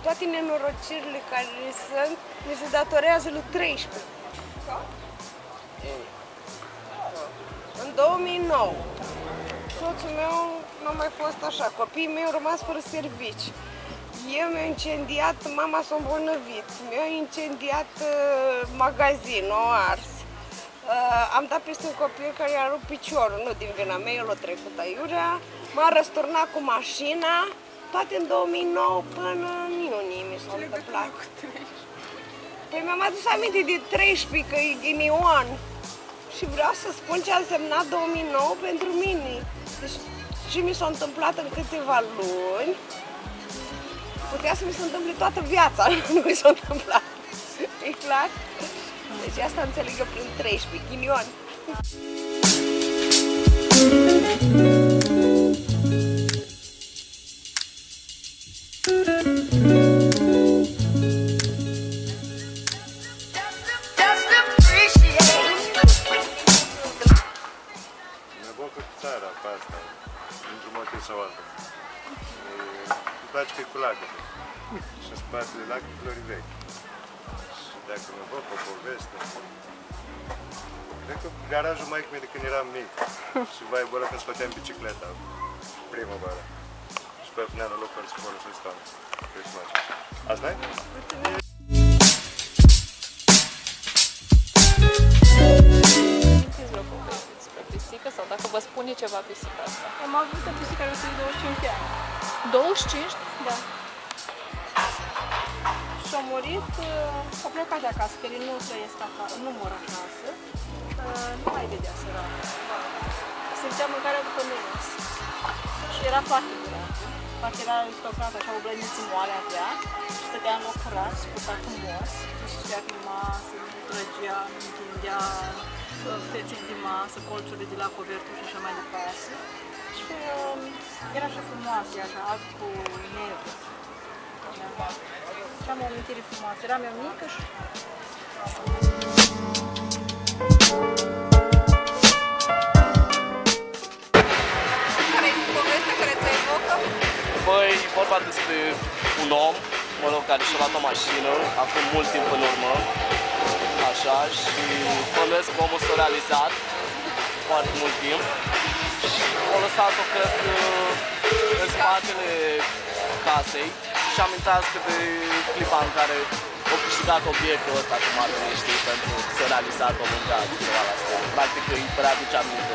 Toate nenorocirile care sunt, mi se datorează lui 13. În 2009, soțul meu nu a mai fost așa, copiii mei au rămas fără servici. Eu mi-am incendiat, mama s-a îmbolnăvit, mi-a incendiat magazinul, a ars. Am dat peste un copil care i-a rupt piciorul, nu din vina mea, el a trecut aiurea. M-a răsturnat cu mașina, toate în 2009 până în iunie mi s-a întâmplat. Păi mi-am adus aminte de 13, că e ghinion. Și vreau să spun ce a însemnat 2009 pentru mine. Deci ce mi s-a întâmplat în câteva luni, putea să mi se întâmple toată viața, nu mi s-a întâmplat. E clar? Deci asta înțeleg eu prin 13, ghinion. Țara pe asta, într-un motiv sau altul. Îmi place că e cu lacăte. Și în spatele lacului flori vechi. Și dacă mă văd pe poveste, cred că garajul maică-mea de când eram mic. Și vai băla când scoteam bicicleta, primăvara. Și pe punea în loc fără să folosesc toamnă. Asta-i? Sau dacă vă spune ceva pisica asta? Am avut o pisică care are 25 de ani. 25? Da. Și-a murit, a plecat de acasă, că el nu trăiesc acasă, nu mor acasă. Nu mai vedea săracă. Simțea mâncarea după miros. Și era foarte durată. Parcă era aristocrată, așa, o blăniță moale avea. Și stătea în loc curat, și purta frumos. Și știa filma, se trăgea, întindea fețele de masă, colțurile de la covertul și așa mai departe. Și era așa frumoasă, așa, alb cu negru. Și am o amintire frumoasă. Eram eu mică și... Care e povestea care ți-a evocă? Băi, e vorba despre un om, mă rog, care și-a luat o mașină, acum mult timp în urmă. Așa, și bănuiesc că omul s-a realizat foarte mult timp și a lăsat-o, cred că, în spatele casei să-și amintească de clipa în care a câștigat obiectul ăsta, cum ar veni, știi, pentru că s-a realizat o mâncat, ceva la asta. Practic îi readuce aminte.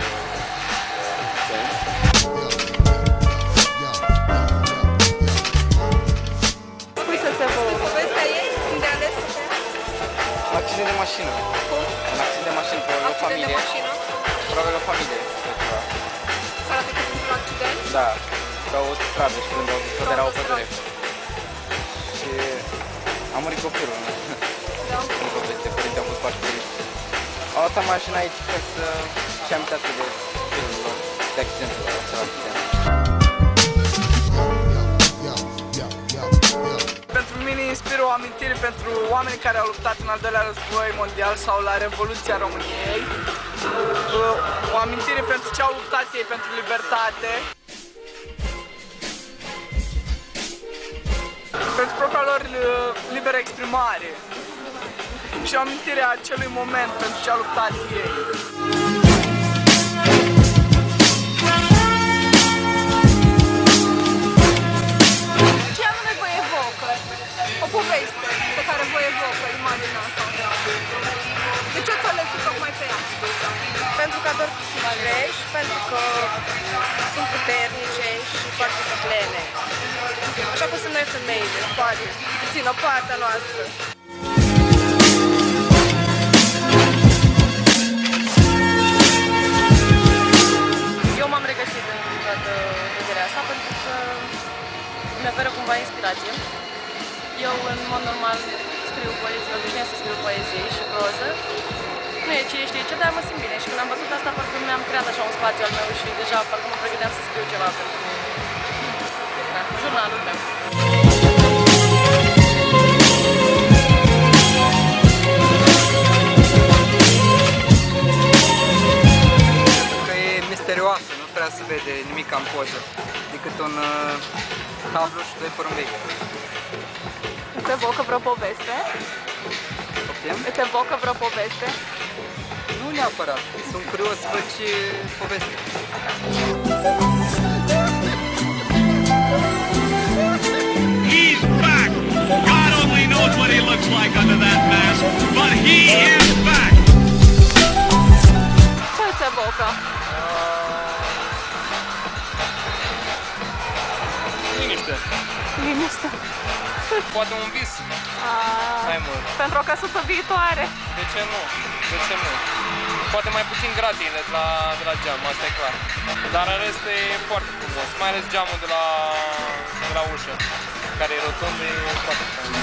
Spui să se vă povestea ei, unde a ales să fie? Un accident de mașină. Cum? Un accident de mașină, probabil o familie. Accident de mașină? Probabil o familie. Care a trecut într-un accident? Da. Pe o stradă și când au zis că era o pădure. Și a murit copilul. Da. Nu poveste, părinții au fost foarte feriți. Au lăsat mașina aici ca să-și amintească de copilul lor, de accidentul lor, acel accident. Pentru mine inspiră o amintire pentru oamenii care au luptat în al doilea război mondial sau la Revoluția României. O amintire pentru ce au luptat ei pentru libertate. Pentru propria lor liberă exprimare. Și o amintire a acelui moment pentru ce au luptat ei. O poveste pe care vă evocă imaginea asta. De ce ți-o ales tocmai pe ea? Pentru că ador pisici, pentru că sunt puternice și foarte plene. Așa cum sunt noi femeile, poate, puțin o partea noastră. Eu m-am regăsit în toată vederea asta pentru că îmi oferă cumva inspirație. Eu, în mod normal, scriu poezie, obișnuiesc să scriu poezie și proză. Nu e cine știe ce, dar mă simt bine și când am văzut asta, parcă mi-am creat așa un spațiu al meu și deja parcă mă pregăteam să scriu ceva pentru jurnalul meu. Că e misterioasă, nu prea se vede nimic în poză, decât un tablu și doi porumbei. Îți evocă vreo poveste? Poftim? Îți evocă vreo poveste? Nu neapărat, sunt curios să văd ce poveste. He's back! God only knows what he looks like under that mask, but he is back! Ce îți evocă? Liniște. Liniște. Poate un vis. Mai mult. Pentru o căsuță viitoare. De ce nu? De ce nu? Poate mai puțin gratiile de la geam, asta e clar. Dar în rest e foarte frumos, mai ales geamul de la ușă, care e rotund, e foarte frumos.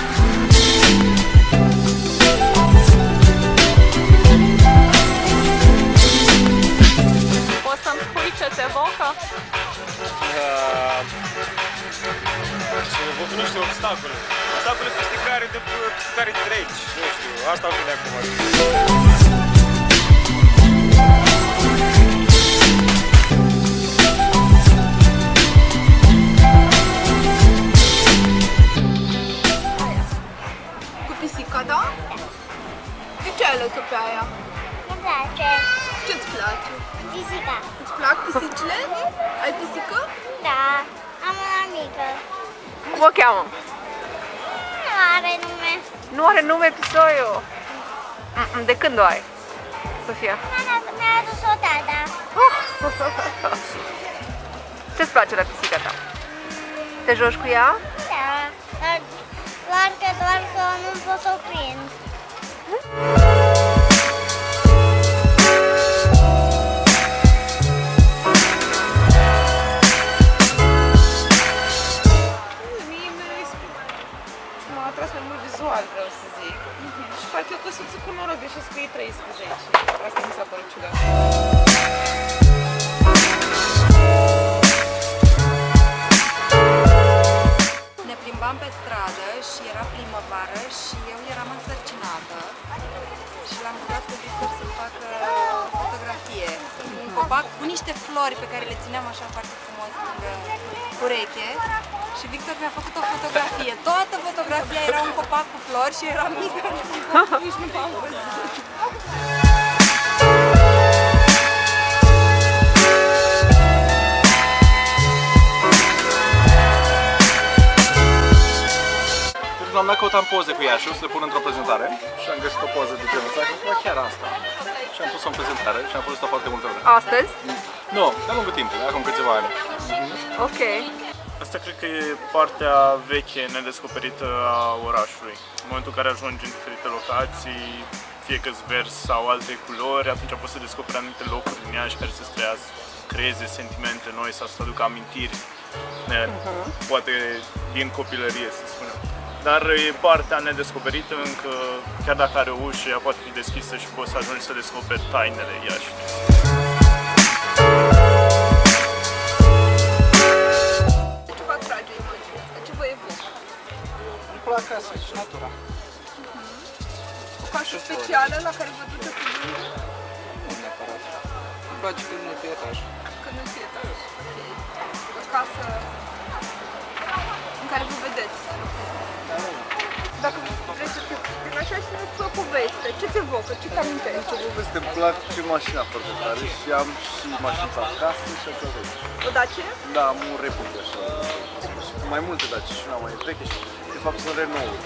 Poți să-mi spui ce te evocă? Ce evocă, nu știu, obstacole. Obstacole peste care treci, nu știu, asta îmi vine acum. Cu pisica, da? De ce ai ales-o pe aia? Îmi place. Ce-ți place? Pisica. Îți plac pisicile? Ai pisică? Da. Am una mică. Cum o cheamă? Nu are nume. Nu are nume pisoiul. De când o ai, Sofia? Mi-a adus-o tata. Ce-ți place la pisica ta? Te joci cu ea? Da. Doar că nu pot să o prind. M-a atras mai mult vizual, vreau să zic. Și parcă e o căsuță cu noroc, deși scrie 13. Asta mi s-a părut ciudat. Ne plimbam pe stradă și era primăvară și eu eram însărcinată și l-am rugat pe Victor să-mi facă fotografie. Un copac cu niște flori pe care le țineam așa foarte frumos lângă ureche și Victor mi-a făcut o fotografie. Toată fotografia era un copac cu flori și era mică și nici nu m-am văzut. Am mai căutat poze cu ea și o să le pun într-o prezentare și am găsit o poză de genul ăsta, chiar asta. Și am pus-o în prezentare și am folosit-o foarte multă vreme. Astăzi? Nu, de-a lungul timpului, acum câțiva ani. Ok. Asta cred că e partea veche, nedescoperită a orașului. În momentul în care ajungi în diferite locații, fie că-s vers sau alte culori, atunci poți să descoperi anumite locuri din ea și care să-ți creeze sentimente noi sau să aducă amintiri, poate din copilărie, să spunem. Dar e partea nedescoperită încă, chiar dacă are o ușă, ea poate fi deschisă și poți să ajungi să descoperi tainele Iașii. Ce vă atrage imaginea asta? Ce vă evocă? Îmi plac casa și natura. O casă specială la care vă duceți cu gândul? Nu neapărat. Îmi place când nu e pe etaj. Când nu e pe etaj. O casă în care vă vedeți. Dacă vrei să te primești așa și să-mi spui o poveste, ce te evocă, ce te amintești? Ce poveste, îmi plac și mașina foarte tare și am și mașina acasă și așa vechi. O Dacia? Da, am un Republic așa. Mai multe Dacia și una mai veche și de fapt sunt Renault.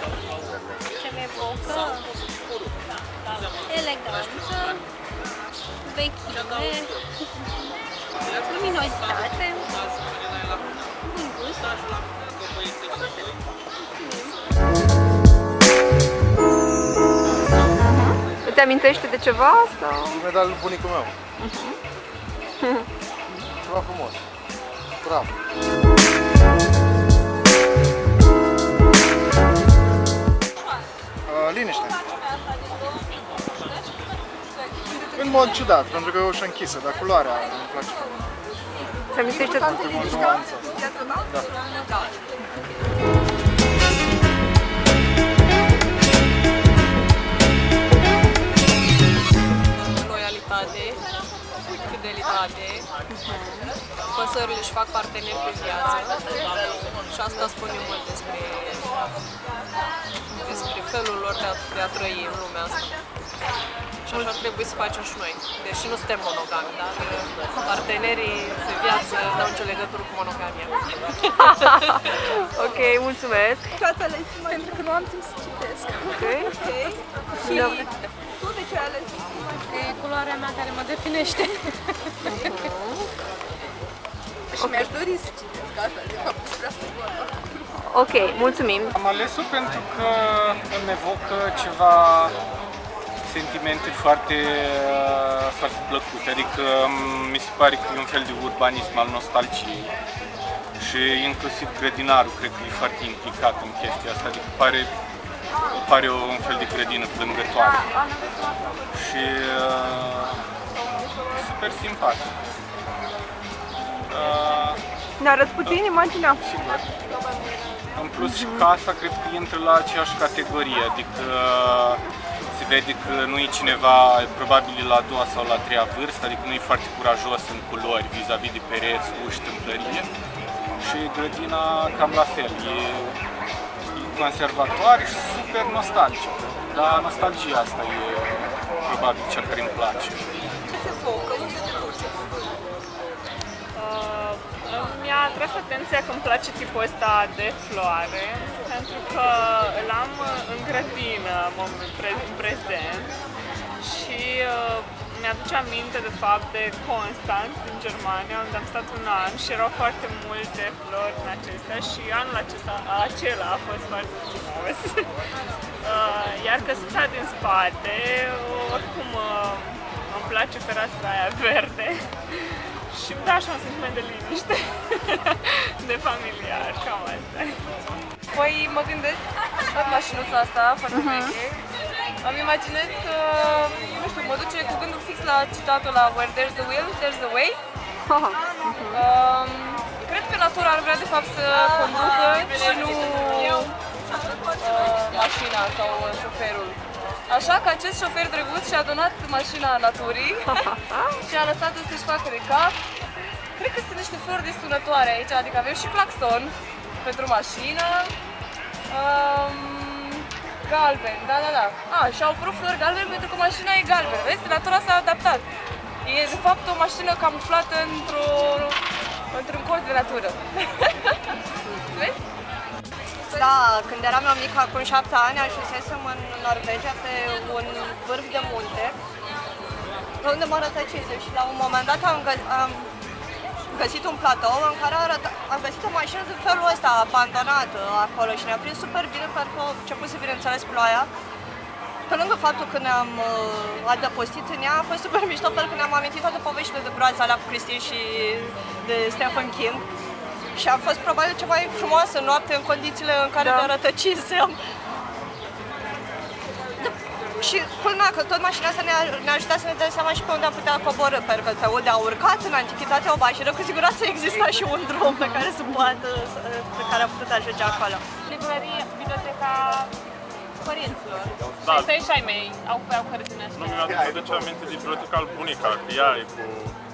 Ce mi evocă? Eleganță, vechime, Luminositate. Bun gust. Îți amintește de ceva? Sau? Medalul bunicul meu. Ceva frumos. Bravo. Liniște. În mod ciudat, pentru că e ușa închisă, dar culoarea îmi place. Ți amintește foarte mult nuanța asta. Da. Loialitate, fidelitate, păsările își fac parteneri pe viață și asta spune mult despre felul lor de a trăi în lumea asta. Și așa ar trebui să facem și noi, deși nu suntem monogami, dar partenerii de viață nu au nicio legătură cu monogamia. Ok, mulțumesc! Ați ales pentru că nu am timp să citesc. Ok. Și tu de ce ai ales? Că e culoarea mea care mă definește. Și mi-aș dori să citesc asta, de fapt despre asta e vorba. Ok, mulțumim! Am ales-o pentru că îmi evocă ceva sentimente foarte plăcute, adică mi se pare că e un fel de urbanism al nostalgiei și inclusiv grădinarul cred că e foarte implicat în chestia asta, adică pare un fel de grădină plângătoare și super simpatic. Ne arăți puțin imaginea? Sigur. În plus și casa cred că intră la aceeași categorie, adică se vede că nu e cineva probabil la a doua sau la a treia vârstă, adică nu e foarte curajos în culori vis-a-vis de pereți, uși, tâmplărie. Și grădina cam la fel, e conservatoare și super nostalgică. Dar nostalgia asta e probabil cea care îmi place. Ce ți evocă? Unde te duce? Mi-a atras atenția că îmi place tipul ăsta de floare, pentru că îl am în grădină în prezent și mi-aduce aminte de fapt de Constanz din Germania, unde am stat un an și erau foarte multe flori în acestea și anul acela a fost foarte frumos. Iar căsuța din spate, oricum îmi place fereastra aia verde. Și îmi dă așa un sentiment de liniște, de familiar, cam asta. Păi mă gândesc, tot mașinuța asta, foarte veche, îmi imaginez că, nu știu, mă duce cu gândul fix la citatul la Where there's the will, there's the way. Cred că natura ar vrea de fapt să conducă și nu mașina sau șoferul. Așa că acest șofer drăguț și-a donat mașina naturii și a lăsat-o să-și facă de cap. Cred că sunt niște flori desunătoare aici, adică avem și claxon pentru mașină. Galben, da. Și au apărut flori galben pentru că mașina e galbenă, vezi? Natura s-a adaptat. E de fapt o mașină camuflată într-un colț de natură. Vezi? Da, când eram eu mică, acum 7 ani, ajunsesem în Norvegia pe un vârf de munte, unde mă rătăcisem și la un moment dat am găsit un platou în care am găsit o mașină de felul ăsta, abandonată acolo și ne-a prins super bine pentru că a început să, bineînțeles, ploaia. Pe lângă faptul că ne-am adăpostit în ea, a fost super mișto pentru că ne-am amintit toate poveștile de groază alea cu Christine și de Stephen King. Și a fost probabil cea mai frumoasă noapte în condițiile în care ne rătăcisem. Și culmea că tot mașina asta ne-a ajutat să ne dăm seama și pe unde am putea coborî, pentru că pe unde a urcat în antichitate o mașină, cu siguranță exista și un drum pe care pe care am putut ajunge acolo. Librărie, biblioteca părinților. Da. Tăi și ai mei au cărți din astea. Nu mi-aduce aminte de biblioteca al bunica, că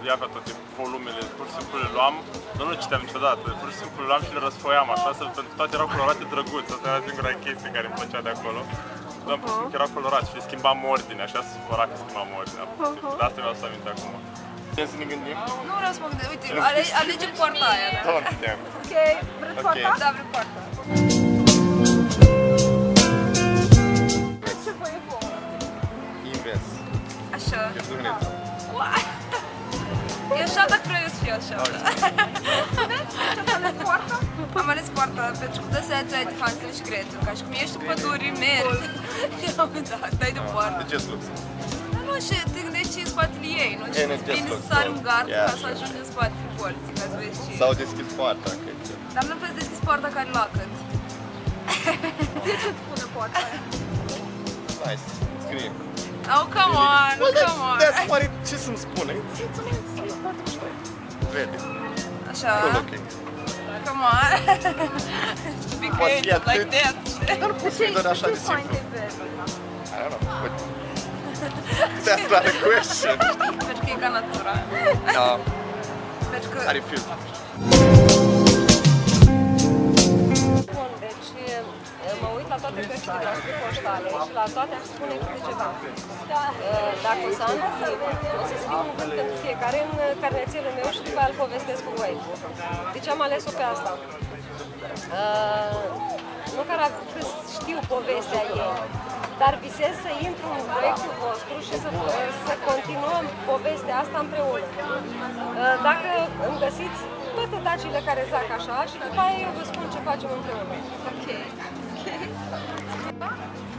ea avea toate volumele, pur și simplu le luam, nu le citeam niciodată, pur și simplu le luam și le răsfoiam așa, pentru că toate erau colorate drăguț, asta era singura chestie care îmi plăcea de acolo. Dar pur și simplu erau colorați și le schimbam ordinea, așa se supăra că schimbam ordinea, pur și simplu, de asta mi-au să aminte acum. Vrem să ne gândim? Nu vreau să mă gândesc, uite, alege poarta aia. Don't damn. Ok, vreți poarta? Da, vreau poarta. Ce vă evocă? Invers. Așa. E durnetă. E așa dacă vreau eu să fiu așa. Am ales poarta pentru că dă seața de Hansel și Gretel, ca și cum ești în pădure, mergi. Da, dai de poartă. De ce slux? Nu, și te gândești în spatele ei, nu? Și bine să sari un gard ca să ajungi în spatele porții, ca să vezi ce... Sau deschis poarta, Dar nu poți deschis poarta care lacăt. De ce îți pune poarta aia? Nice, scrie. Oh, come on, come on. Ce să-mi spune? Vede. Așa. Ok. Come on. Be creative like that. Dar nu poți fi doar așa de simplu. I don't know. That's not a question. Pentru că e ca natura. Da. Pentru că... Are film. Bun, deci mă uit la toate cărțile noastre poștale și la toate aș spune câte ceva. Dacă o să am timp, o să scriu un cuvânt pentru fiecare în carnețelul meu și după aia îl povestesc cu voi. Deci am ales-o pe asta. Nu că știu povestea ei, dar visez să intru în proiectul vostru și să continuăm povestea asta împreună. Dacă îmi găsiți toate dacile care zac așa și după aia eu vă spun ce facem împreună. Ok.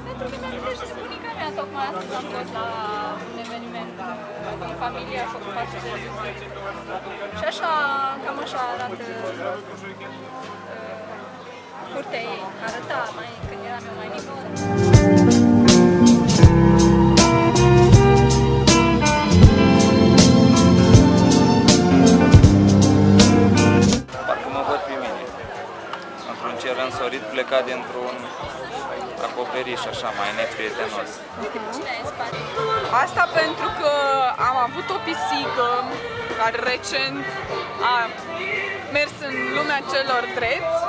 Pentru că mi-am gândit de bunica mea, tocmai astăzi am fost la un eveniment în familie, a făcut față de zi. Și așa, cam așa arată curtea ei. Arăta mai când eram eu mai mică. Parcă mă văd pe mine, într-un cer însorit plecat dintr-un acoperiș așa mai neprietenos. Asta pentru că am avut o pisică care recent a mers în lumea celor drepți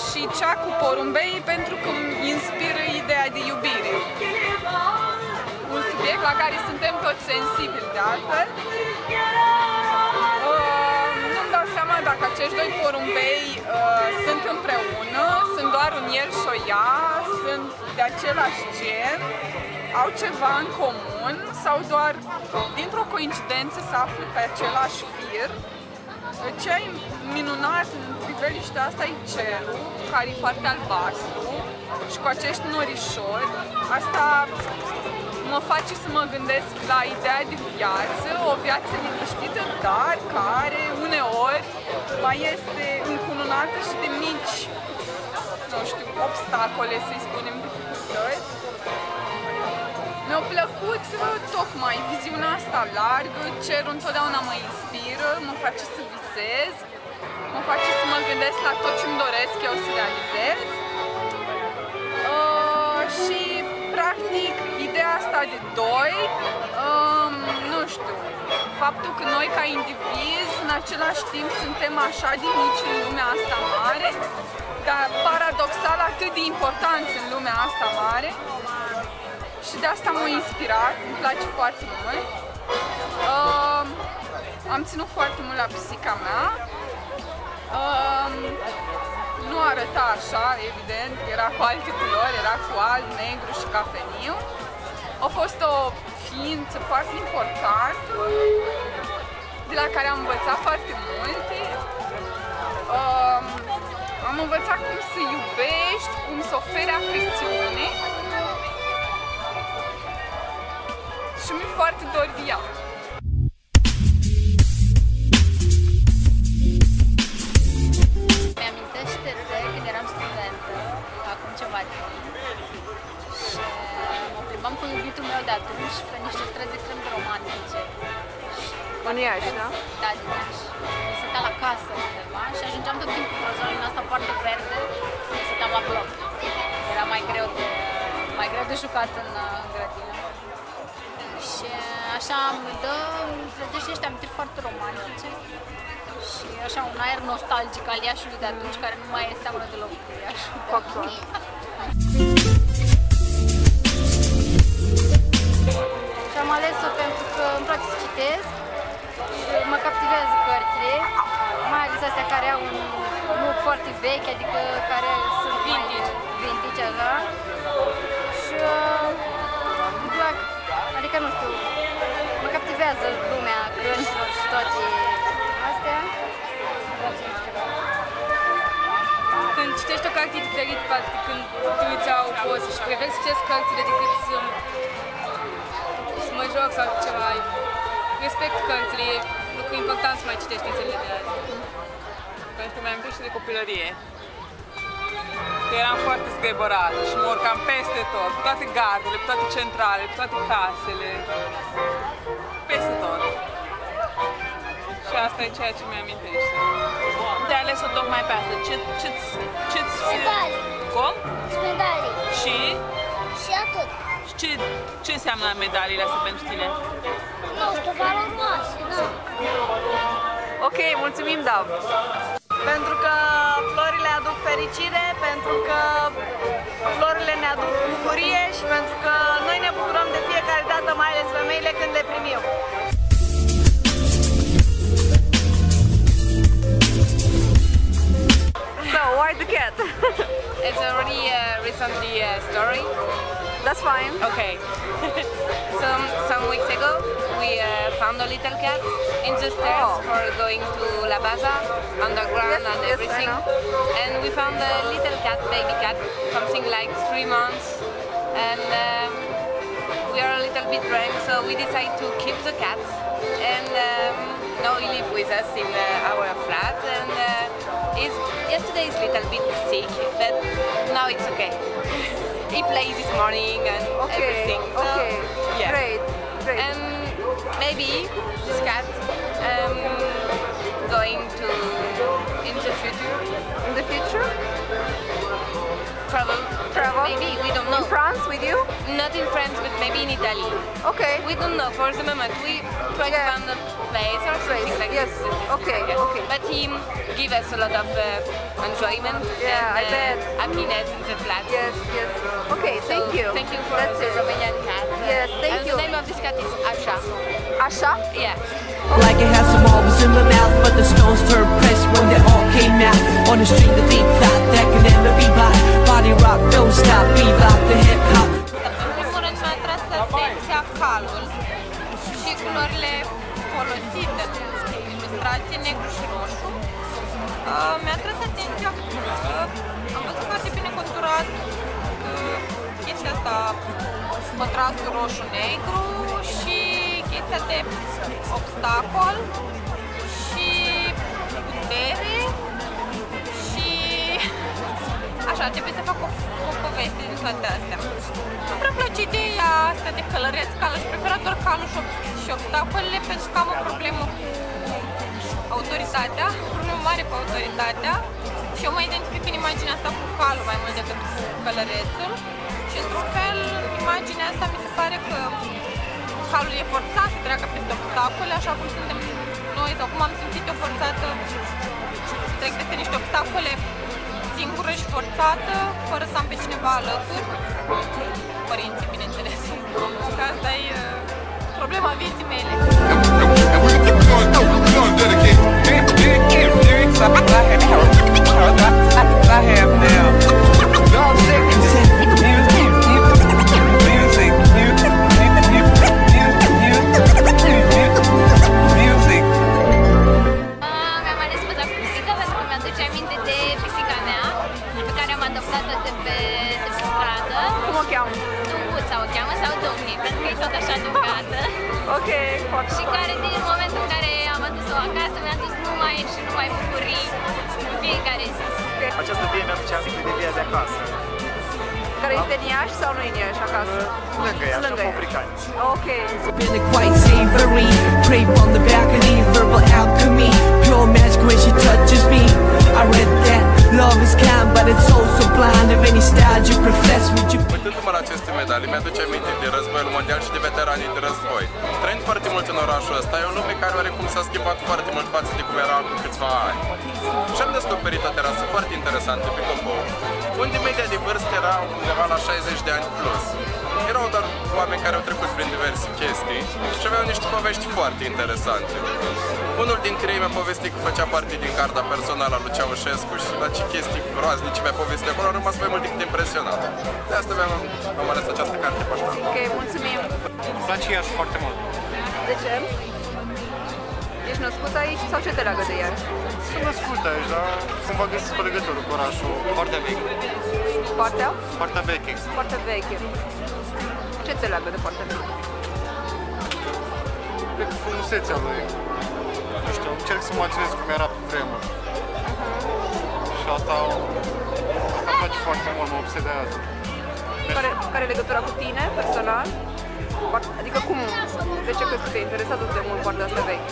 și cea cu porumbei pentru că îmi inspiră ideea de iubire. Un subiect la care suntem toți sensibili de altfel. Nu-mi dau seama dacă acești doi porumbei sunt împreună, sunt doar un el și o ea, sunt de același gen, au ceva în comun sau doar dintr-o coincidență se află pe același fir. Ce e minunat în priveliștea asta e cerul, care e foarte albastru și cu acești norișori. Asta mă face să mă gândesc la ideea de viață, o viață liniștită, dar care uneori mai este încununată și de mici, nu știu, obstacole, să-i spunem, dificultăți. Mi-a plăcut tocmai viziunea asta largă, cerul întotdeauna mă inspiră, mă face să visez, mă face să mă gândesc la tot ce-mi doresc eu să realizez. Și practic ideea asta de doi, nu știu, faptul că noi ca indivizi în același timp suntem așa de mici în lumea asta mare, dar paradoxal atât de importanți în lumea asta mare. Și de asta m-a inspirat, îmi place foarte mult. Am ținut foarte mult la pisica mea. Nu arăta așa, evident, era cu alte culori, era cu alb, negru și cafeniu. A fost o ființă foarte importantă, de la care am învățat foarte multe. Am învățat cum să iubești, cum să oferi afecțiune. Și mi-e foarte dor de ea. Mi-amintește de când eram studentă, acum ceva timp, și mă plimbam cu iubitul meu de atunci pe niște străzi extrem de romantice. În Iași, da? Da, din Iași. Mi stăteam la casă undeva și ajungeam tot timpul într-o zonă din asta foarte verde, mi stăteam la bloc. Era mai greu de jucat în grădină. Și așa îmi trezește niște amintiri foarte romantice și așa un aer nostalgic al Iașului de atunci, care nu mai seamănă deloc cu Iașul de atunci. Și am ales-o pentru că îmi place să citesc și mă captivează cărțile, mai ales astea care au un look foarte vechi, adică care sunt vintage așa. Și îmi plac, adică nu știu, mă captivează promovează lumea cărților și toate astea. Când citești o carte e diferit față de când te uiți la o poză și prefer să citesc cărțile decât să mă joc sau ceva. Respect cărțile, e lucru important să mai citești în zilele de azi. Pentru că mi-am amintit de copilărie. Eram foarte zgăibărată și mă urcam peste tot, pe toate gardurile, pe toate centrale, pe toate casele, peste tot. Și asta e ceea ce mi-amintește. Te-ai ales-o tocmai pe asta. Ce-ți medalii. Cum? Medalii. Și? Și atât. Și ce înseamnă medaliile astea pentru tine? Nu știu, valoroase, da. Ok, mulțumim, Dav! Pentru că florile aduc fericire, pentru că florile ne aduc bucurie și pentru că noi ne bucurăm de fiecare dată, mai ales femeile, când le primim. So, why the cat? It's already recently a story. That's fine. Okay. Some weeks ago, we found a little cat in the stairs for going to La Baza, underground and everything. And we found a little cat, baby cat, something like 3 months. And we are a little bit drunk, so we decided to keep the cat. And now he lives with us in our flat. And yesterday is a little bit sick, but now it's okay. He plays this morning and everything. So, yeah. Great. And maybe this cat going to in the future. In the future? Travel. Maybe, we don't know. In France with you? Not in France, but maybe in Italy. Okay. We don't know for the moment. We try to find a place or something like this. Okay. But he gives us a lot of enjoyment I bet. happiness in the flat. Yes. Okay, thank you. Thank you for That's the it. Romanian cat. Yes, thank you. And the name of this cat is Asha. Asha? Yeah. Like it had some marbles in my mouth, but the stones turned pressed when they all came out. On the street, the deep thought that can never be bought. Body rock, don't stop, bebop, the hip hop. În primul rând mi-a tras atenția calul și culorile folosite în ilustrație, negru și roșu. Mi-a tras atenția că am văzut foarte bine conturat chestia asta, contrastul roșu-negru și chestia de obstacol și putere și așa, trebuie să fac o poveste din toate astea. Nu prea place ideea asta de călăreț, cal, aș prefera doar calul și obstacolele pentru că am o problemă cu autoritatea, o problemă mare cu autoritatea și eu mă identific în imaginea asta cu calul mai mult decât cu călărețul și într-un fel imaginea asta mi se pare că calul e forțat să treacă peste obstacole, așa cum suntem noi sau cum am simțit eu forțată să trec peste niște obstacole singură și forțată, fără să am pe cineva alături, părinții, bineînțeles. Că asta e problema vieții mele. Mi-am ales poza cu pisica pentru că mi-aduce aminte de pisica mea, pe care am adoptat-o de pe stradă. Cum o cheamă? Dumbuța o cheamă, sau Dumni, pentru că e tot așa dungată. Ok, foarte Și care din momentul în care am adus-o acasă mi-a adus numai bucurii în fiecare zi. Această vie mi-aduce aminte de via de acasă. Care este în Iași sau nu în Iași acasă? Lângă Iași, la Popricani. Ok. Been quite savory, crepe on the balcony, verbal alchemy, pure magic when she touches me. I read that love is kind, but it's also blind. Of any style you profess, would you? Uitându-mă la aceste medalii, mi-aduce aminte de războiul mondial și de veteranii de război. Trăind foarte mult în orașul ăsta, e o lume care oarecum s-a schimbat foarte mult față de cum era acum câțiva ani. Și am descoperit o terasă foarte interesantă pe Copou, unde media de vârstă era undeva la 60 de ani plus. Erau doar oameni care au trecut prin diverse chestii și aveau niște povești foarte interesante. Unul dintre ei mi-a povestit că făcea parte din garda personală a lui Ceaușescu și la ce chestii groaznice mi-a povestit acolo, am rămas mai mult decât impresionat. De asta am ales această carte pe așa. Ok, mulțumim! Îmi place Iași foarte mult. De ce? Ești născut aici sau ce te leagă de ea? Sunt născut aici, dar cumva găsesc o legătură cu orașul. Partea veche. Partea? Partea veche. Partea veche. Ce te leagă de partea veche? Cred că frumusețea lui. Nu știu, încerc să mă imaginez cum era pe vremuri. Și asta îmi place foarte mult, mă obsedează. Care e legătura cu tine, personal? Adică cum? De ce crezi că te-ai interesat atât de mult partea asta veche?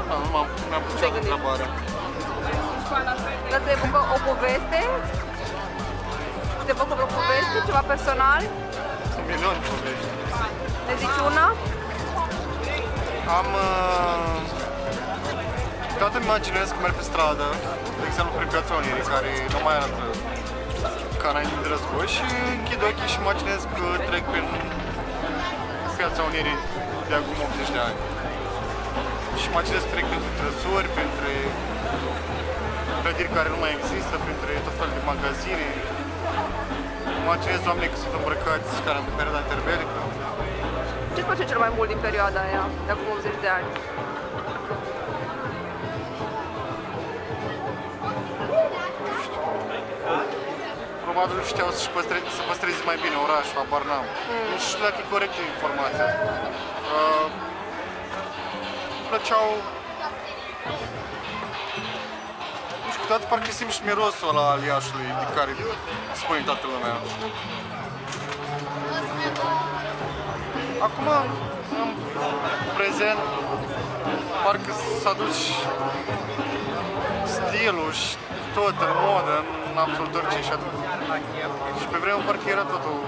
Da, nu mi-am pus întrebarea. Dar te evocă o poveste? Te evocă vreo poveste? Ceva personal? Sunt milioni de povești. Ne zici una? Am... Câteodată îmi imaginez că merg pe stradă, de exemplu prin Piața Unirii, care nu mai arată ca înainte de război, și închid ochii și imaginez că trec prin Piața Unirii de acum 80 de ani. Și imaginez că trec printre trăsuri, printre clădiri care nu mai există, printre tot felul de magazine. Imaginez oamenii că sunt îmbrăcați ca în perioada interbelică. Ce-ți place cel mai mult din perioada aia, de acum 80 de ani? Probabil știau să păstreze mai bine orașul, habar n-am. Nu știu dacă e corectă informația. Plăceau... Nu știu, câteodată parcă simți și mirosul ăla al Iașului, de care spune toată lumea. Acum, în prezent, parcă s-a dus stilul și tot în modă, în absolut orice și pe vremea parcă era totul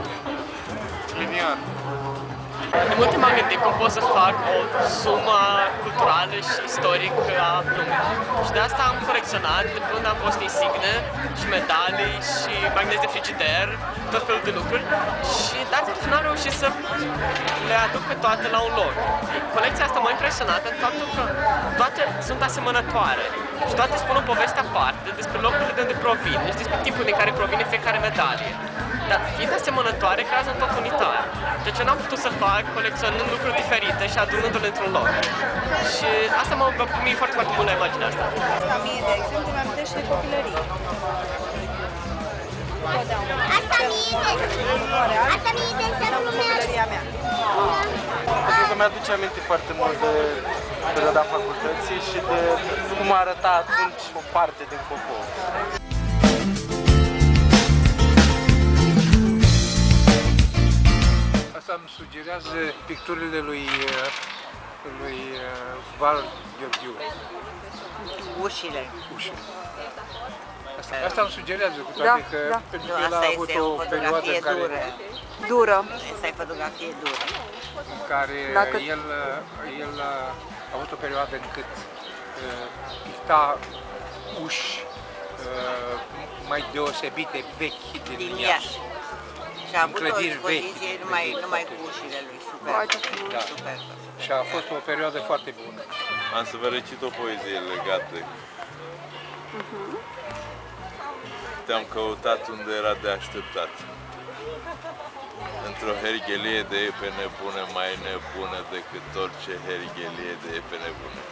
liniar. De multe m-am gândit cum pot să fac o sumă culturală și istorică a lumii. Și de asta am colecționat, de până am fost insigne și medalii și magneți de frigider, tot felul de lucruri. Și dar nu am reușit să le aduc pe toate la un loc. Colecția asta m-a impresionat în faptul că toate sunt asemănătoare. Și toate spun o poveste aparte despre locurile de unde provin și despre tipul din care provine fiecare medalie. Dar fiind asemănătoare, creează un tot unitar. Deci eu n-am putut să fac colecționând lucruri diferite și adunându-le într-un loc. Și asta m-a primit foarte, foarte mult la imaginea asta. Asta mie, de exemplu, mi-amintește de copilărie. Asta mie înseamnă copilăria mea. Cred că mi-aduce aminte foarte mult de perioada facultății și de cum arăta atunci o parte din popor. Asta îmi sugerează picturile lui Val Gheorghiu. Ușile. Asta îmi sugerează cu toate că pentru că el a avut o perioadă în care... Dură. Asta e fotografie dură. În care el a avut o perioadă încât picta uși mai deosebite vechi din Iași. Și a avut o expoziție numai cu ușile lui, super. Da. Super. Și a fost o perioadă foarte bună. Am să vă recit o poezie legată. Te-am căutat unde era de așteptat. Într-o herghelie de epe nebune, mai nebună decât orice herghelie de epe nebune.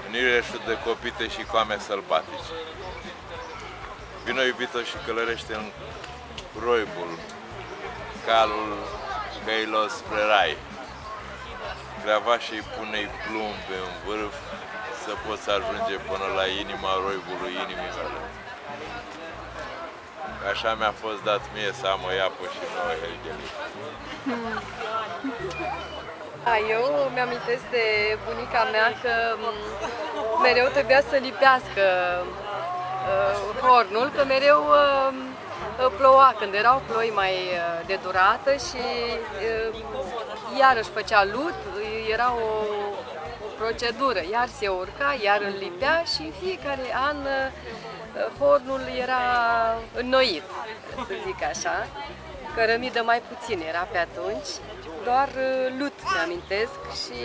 În iureșul de copite și coame sălbatice. Vino, iubito, și călărește în roibul, calul căilor spre rai. Greavașii pune-i plumbe în vârf să poți ajunge până la inima roibului inimii mele. Așa mi-a fost dat mie să am o iapă și nouă herghelie. Eu mi-amintesc de bunica mea că mereu trebuia să lipească hornul, că mereu ploua, când erau ploi mai de durată și iarăși făcea lut, era o procedură, iar se urca, iar îl lipea și în fiecare an hornul era înnoit, să zic așa. Cărămidă mai puțin era pe atunci, doar lut mi-amintesc și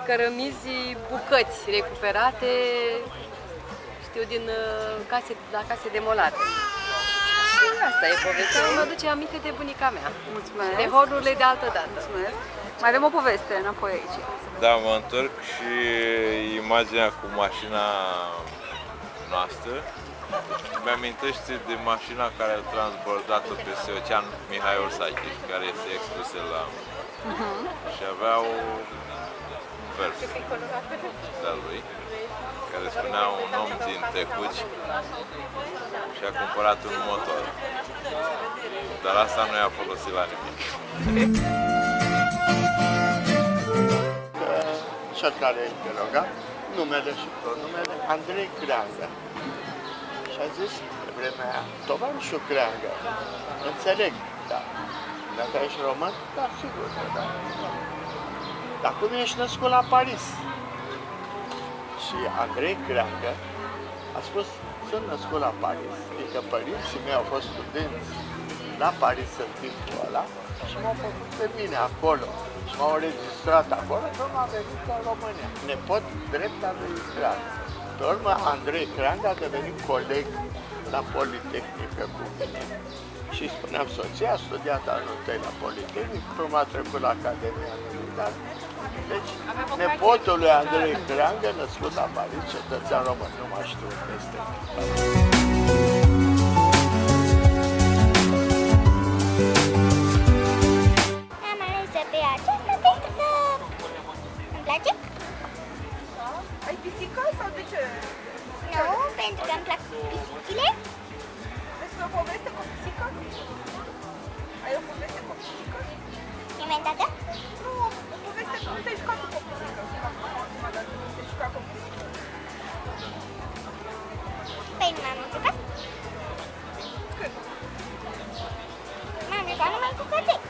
cărămizi, bucăți recuperate, știu, din case demolate. Și asta e povestea, îmi aduce aminte de bunica mea. Mulțumesc. De horurile de altă dată. Mulțumesc. Mai avem o poveste înapoi aici. Da, mă întorc și imaginea cu mașina noastră mi-amintește de mașina care a transbordat-o pe Ocean Mihai Orsache, care este expusă la și avea un vers de-al lui care spunea un om din Tecuci și a cumpărat un motor, dar asta nu i-a folosit la nimic. Cel care îl interoga, numele și pronumele, Andrei Creangă. Și a zis, pe vremea aia, tovarășul Creangă, înțeleg, da. Dacă ești român, da, sigur, da. Dar cum ești născut la Paris? Și Andrei Creangă a spus, sunt născut la Paris, adică părinții mei au fost studenți la Paris în timpul ăla și m-au făcut pe mine acolo și m-au înregistrat acolo, nu m-am venit în România. Nepot drept Andrei Creangă. Pe urmă, Andrei Creangă a devenit coleg la Politehnică cu mine și spuneam, soția a studiat anul întâi la Politehnic, prima a trecut la Academia Militară. Deci, nepotul lui Andrei Creangă, născut la Paris, cetățean român, nu mai știu unde este. Am ales pe aceasta pentru că îmi place. Ai pisică sau de ce? Nu, pentru că îmi plac pisicile. Despre o poveste cu pisică? Ai o poveste cu pisică? Inventată? Nu, o poveste cu te-ai jucat cu o pisică. Ultima dată nu te-ai jucat cu o pisică. Păi nu m-am jucat. Când? M-am jucat numai cu căței.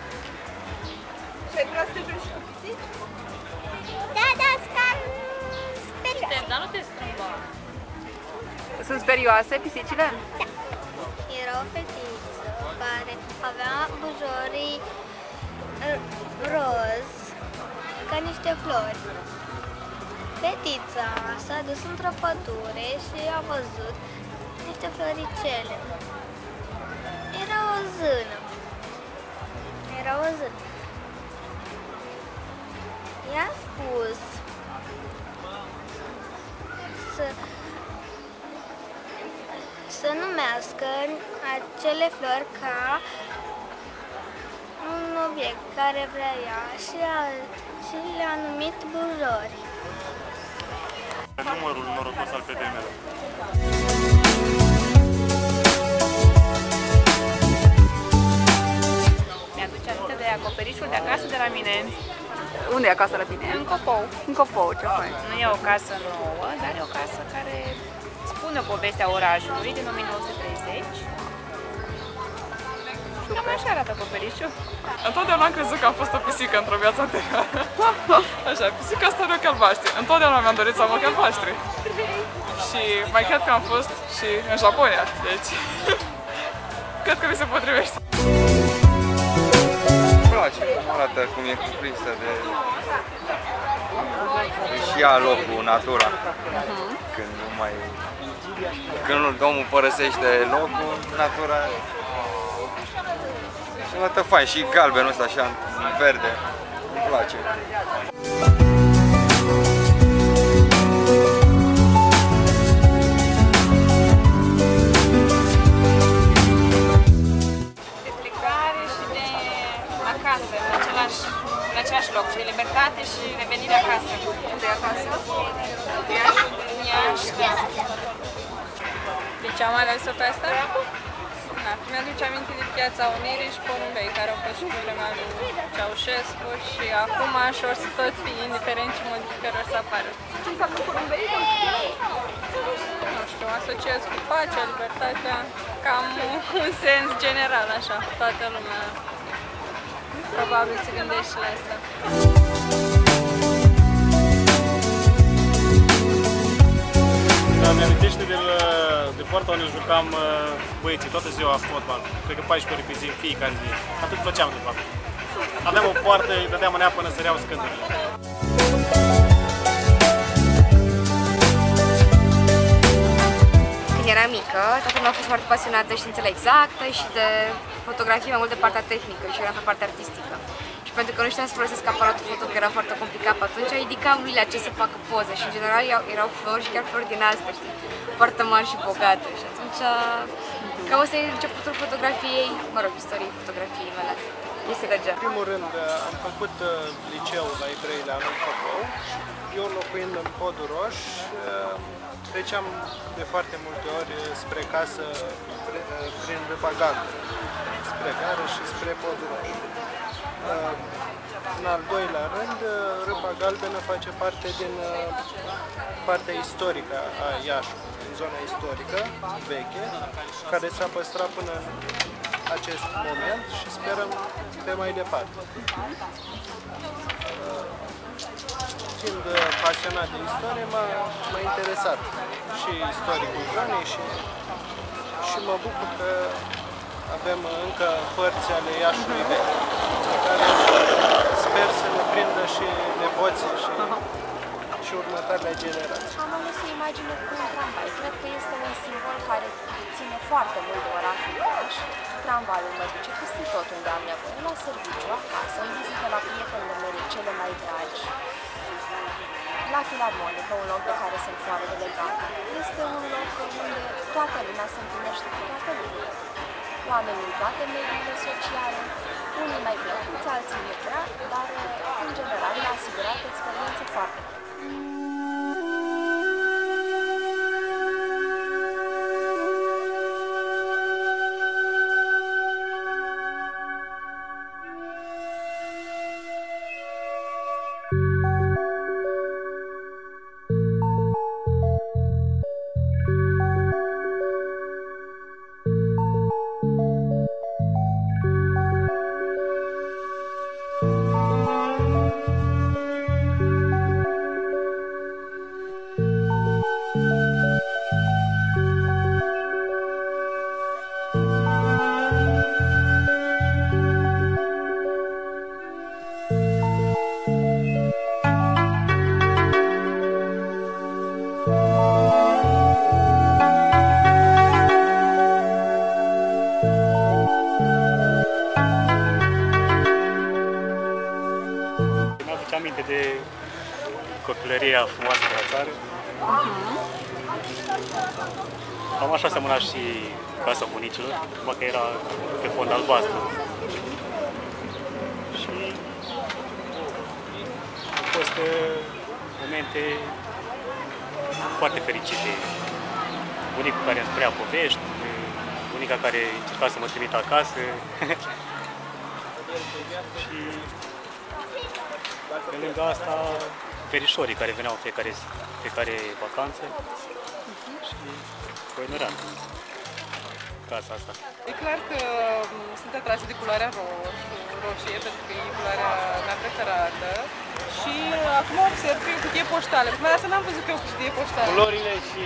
Și ai vrea să te joci cu pisici? Da, da, sunt cam sperioase. Dar nu te strâmba. Sunt sperioase pisicile? Da. Era o fetiță care avea bujorii roz ca niște flori. Fetița s-a dus într-o pădure și a văzut niște floricele. Era o zână. I-a spus să numească acele flori ca un obiect care vrea ea și le-a numit bujori. Numărul norocos al fetei mele. Mi-aduce aminte de acoperișul de acasă de la mine. Unde e acasă la tine? În Copou. În Copou, ce fain. Nu e o casă nouă, dar e o casă care spune povestea orașului din 1930. Cam așa arată acoperișul. Întotdeauna am crezut că am fost o pisică într-o viață anterioară. Așa, pisica asta are ochi albaștri. Întotdeauna mi-am dorit să am ochi albaștri. Și mai cred că am fost și în Japonia, deci cred că mi se potrivește. Îmi place cum arată, cum e cuprinsă de și ia locul, natura. Când nu mai... Când omul părăsește locul, natura și arată fain, și galbenul ăsta așa, în verde, îmi place. De plecare și de acasă, în același loc, de libertate și revenire acasă. De acasă? În Iași, da. De ce am ales-o pe asta? Da, mi-aduce aminte de Piața Unirii și porumbei care au fost și pe vremea lui Ceaușescu și acum și or să tot fie, indiferent ce modificări or să apară. Ce înseamnă porumbei? Nu știu, asociez cu pacea, libertatea, cam un sens general așa, toată lumea probabil se gândește și la asta. Mi amintește de poarta unde jucam băieții toată ziua fotbal. Cred că 14 ori pe zi, în fiecare zi. Atât făceam de fapt. Aveam o poartă, îi dădeam în ea până săreau scândurile. Când eram mică, toată lumea a fost foarte pasionată de științele exacte și de fotografie, mai mult de partea tehnică și eu eram pe partea artistică. Și pentru că nu știam să folosesc aparatul foto, că era foarte complicat pe atunci, ridicam mâinile ce să facă poze și în general erau flori și chiar flori din astea, știi, foarte mari și bogate. Și atunci, cam ăsta e începutul fotografiei, mă rog, istoriei fotografiei mele. Este de gen. În primul rând, am făcut liceul la Ibrăile anul Făcău. Eu locuind în Podul Roș, treceam de foarte multe ori spre casă prin Râpa Galbenă, spre gară și spre Podul Roș. În al doilea rând, Râpa Galbenă face parte din partea istorică a Iașului, din zona istorică veche, care s-a păstrat până în acest moment și sperăm pe mai departe. Fiind pasionat de istorie, m-a interesat și istoricul zonei și mă bucur că avem încă părți ale Iașului vechi, pe care sper să le prindă și nepoții și următoarele generații. Am ales o imagine cu un tramvai. Cred că este un simbol care ține foarte mult de orașul Iași. Tramvaiul mă duce peste tot unde am nevoie, la serviciu, acasă, în vizită la prietenele mele cele mai dragi, la Filarmonică, un loc de care sunt foarte legată. Este un loc unde toată lumea se întâlnește cu toată lumea. Oamenii în toate mediile sociale, unii mai plăcuți, alții nu prea, dar în general mi-a asigurat experiențe foarte bune. Aminte de copilăria frumoasă de la țară. Cam așa semăna și casa bunicilor, numai că era pe fond albastru. Și au fost momente foarte fericite. Bunicul care îmi spunea povești, bunica care încerca să mă trimită acasă. Și pe lângă asta, verișorii care veneau fiecare vacanță și coinoream casa asta. E clar că sunt atrasă de culoarea roșie, pentru că e culoarea mea preferată. Și acum observ că e o cutie poștală. Prima dată n-am văzut că e o cutie poștală. Culorile și